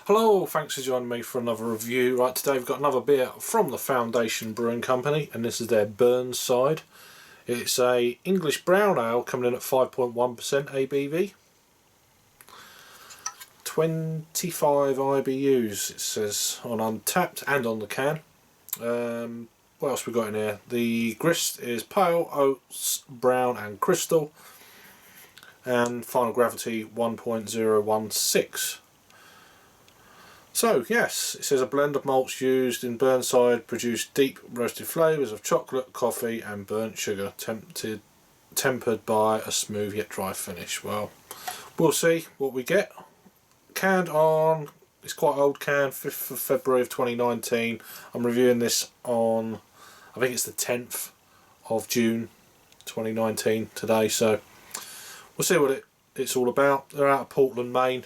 Hello, thanks for joining me for another review. Right, today we've got another beer from the Foundation Brewing Company, and this is their Burnside. It's a English brown ale coming in at 5.1% ABV. 25 IBUs it says on Untapped and on the can. What else we got in here? The grist is pale, oats, brown and crystal, and final gravity 1.016. So yes, it says a blend of malts used in Burnside produce deep roasted flavours of chocolate, coffee and burnt sugar, tempered by a smooth yet dry finish. Well, we'll see what we get. Canned on, it's quite an old can, 5th of February of 2019. I'm reviewing this on, I think it's the 10th of June 2019 today, so we'll see what it's all about. They're out of Portland, Maine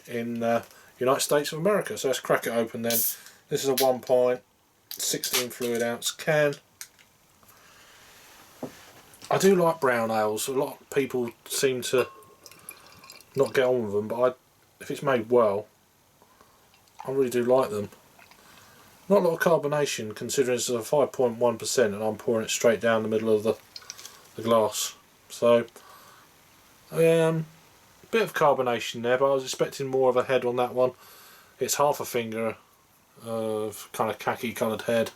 in United States of America. So let's crack it open then. This is a 1 pint, 16 fluid ounce can. I do like brown ales. A lot of people seem to not get on with them, but if it's made well, I really do like them. Not a lot of carbonation considering it's a 5.1% and I'm pouring it straight down the middle of the glass. So bit of carbonation there, but I was expecting more of a head on that one. It's half a finger of kind of khaki coloured head,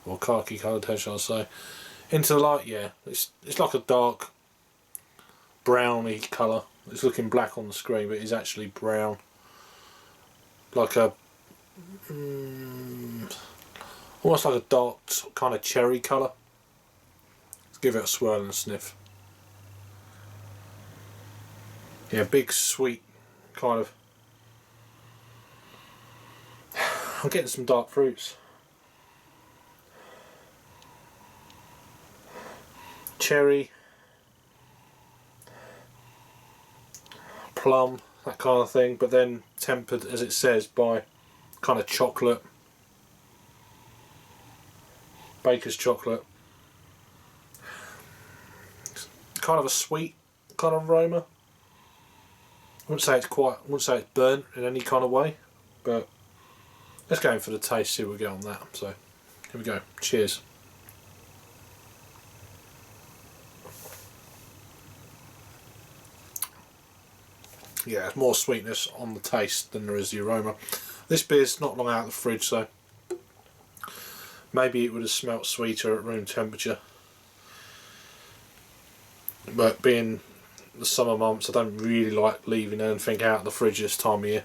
or khaki coloured head shall I say. Into the light, yeah, it's like a dark browny colour. It's looking black on the screen but it's actually brown, like a almost like a dark kind of cherry colour. Let's give it a swirl and a sniff. Yeah, big sweet kind of. I'm getting some dark fruits. Cherry, plum, that kind of thing, but then tempered, as it says, by kind of chocolate, baker's chocolate. Kind of a sweet kind of aroma. I wouldn't say it's burnt in any kind of way, but let's go in for the taste, see what we get on that. So here we go. Cheers. Yeah, there's more sweetness on the taste than there is the aroma. This beer's not long out of the fridge, so maybe it would have smelt sweeter at room temperature, but being the summer months, I don't really like leaving anything out of the fridge this time of year.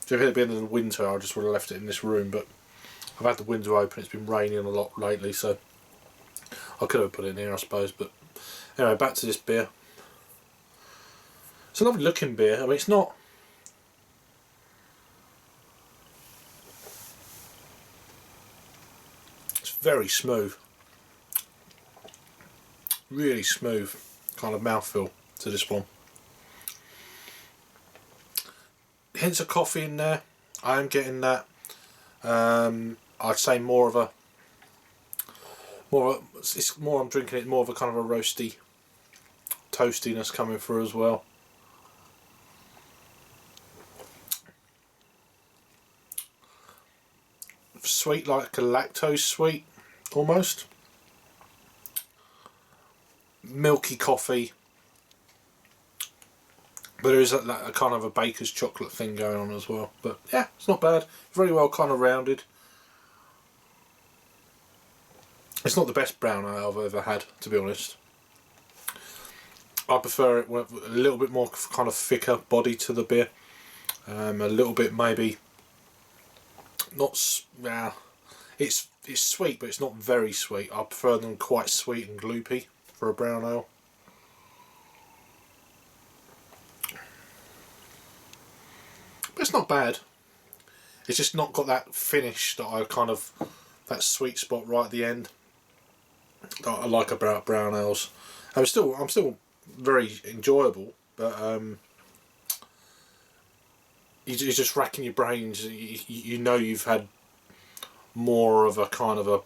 So if it had been in the winter, I just would have left it in this room, but I've had the window open, it's been raining a lot lately, so I could have put it in here I suppose. But anyway, back to this beer. It's a lovely looking beer. I mean, it's not, it's very smooth, really smooth kind of mouthfeel to this one. Hints of coffee in there. I am getting that. I'd say more of a it's more, I'm drinking it more of a kind of a roasty toastiness coming through as well. Sweet, like a lactose sweet almost. Milky coffee. But there is a kind of a baker's chocolate thing going on as well. But yeah, it's not bad. Very well kind of rounded. It's not the best brown ale I've ever had, to be honest. I prefer it with a little bit more kind of thicker body to the beer. A little bit maybe not. It's sweet, but it's not very sweet. I prefer them quite sweet and gloopy for a brown ale. But it's not bad. It's just not got that finish that I kind of, that sweet spot right at the end that I like about brown ales. I'm still very enjoyable, but you're just racking your brains. You know you've had more of a kind of a,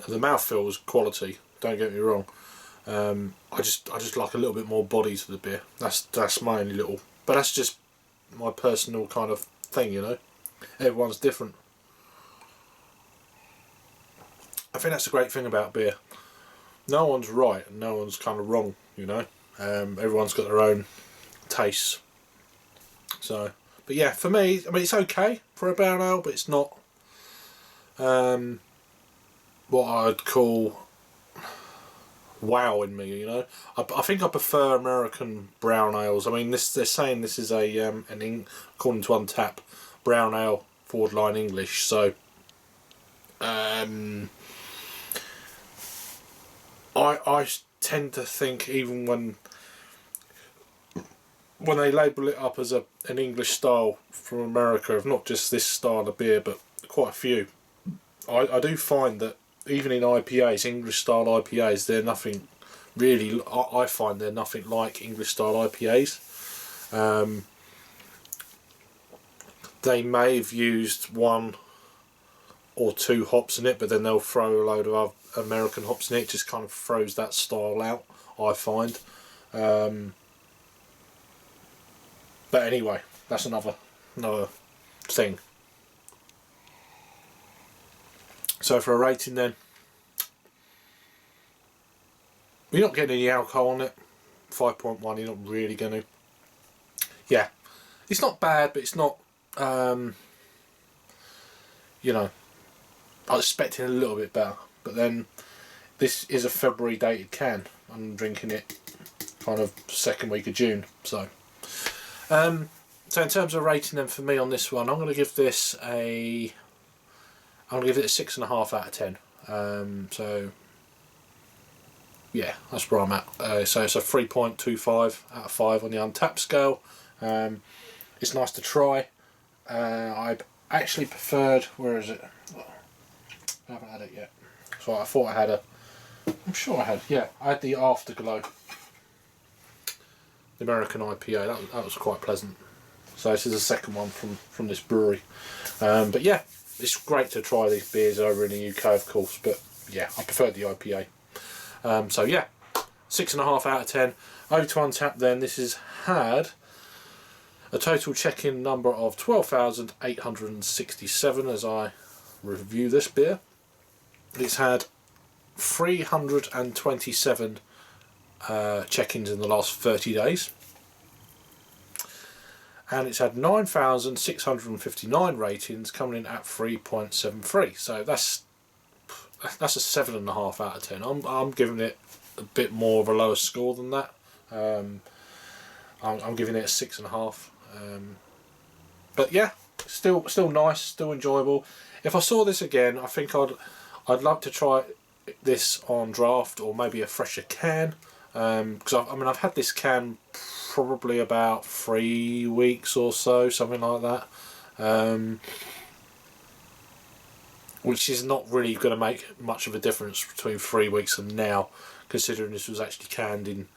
the mouthfeel is quality. Don't get me wrong. I just like a little bit more body to the beer. That's my only little, but that's just my personal kind of thing, you know. Everyone's different. I think that's the great thing about beer. No one's right and no one's kind of wrong, you know. Everyone's got their own tastes. So, but yeah, for me, I mean, it's okay for a brown ale, but it's not what I'd call wowing me, you know. I think I prefer American brown ales. I mean, they're saying this is according to Untap, brown ale / English. So, I tend to think, even when they label it up as an English style from America, of not just this style of beer, but quite a few, I do find that even in IPAs, English style IPAs, they're nothing really. I find they're nothing like English style IPAs. They may have used 1 or 2 hops in it, but then they'll throw a load of American hops in it. It just kind of throws that style out, I find. But anyway, that's another thing. So for a rating then, you're not getting any alcohol on it. 5.1, you're not really going to. Yeah, it's not bad, but it's not, you know, I was expecting a little bit better. But then, this is a February dated can. I'm drinking it kind of second week of June. So in terms of rating then for me on this one, I'm going to give this a 6.5 out of 10. So yeah, that's where I'm at. So it's a 3.25 out of 5 on the Untapped scale. It's nice to try. I actually preferred, where is it? I haven't had it yet. So I thought I had I'm sure I had, yeah, I had the Afterglow, the American IPA. That was quite pleasant. So this is the second one from this brewery. But yeah, it's great to try these beers over in the UK, of course, but yeah, I prefer the IPA. So yeah, 6.5 out of 10. Over to Untapped then. This has had a total check-in number of 12,867 as I review this beer. It's had 327 check-ins in the last 30 days. And it's had 9,659 ratings, coming in at 3.73. So that's a 7.5 out of 10. I'm giving it a bit more of a lower score than that. I'm giving it a 6.5. But yeah, still nice, still enjoyable. If I saw this again, I think I'd love to try this on draft, or maybe a fresher can. Because I've had this can probably about 3 weeks or so, something like that. Which is not really going to make much of a difference between 3 weeks and now, considering this was actually canned in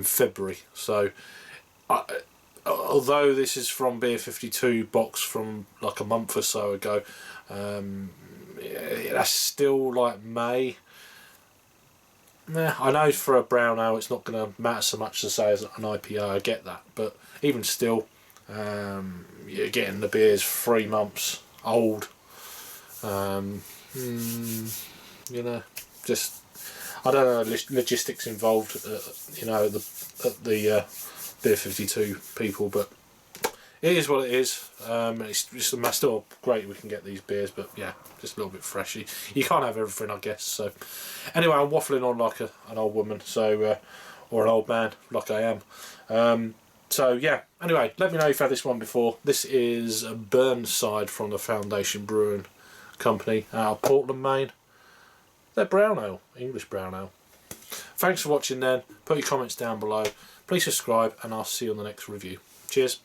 February. So, although this is from Beer 52 box from like a month or so ago, that's still like May. I know for a brown ale it's not going to matter so much to say as an IPA, I get that, but even still, you're getting the beers 3 months old. You know, just I don't know logistics involved. You know, the Beer 52 people, but it is what it is. It's still great we can get these beers, but yeah, just a little bit freshy. You can't have everything, I guess. So anyway, I'm waffling on like an old woman, so or an old man like I am. So yeah, anyway, let me know if you've had this one before. This is a Burnside from the Foundation Brewing Company out of Portland, Maine. They're brown ale, English brown ale. Thanks for watching then. Put your comments down below. Please subscribe, and I'll see you on the next review. Cheers.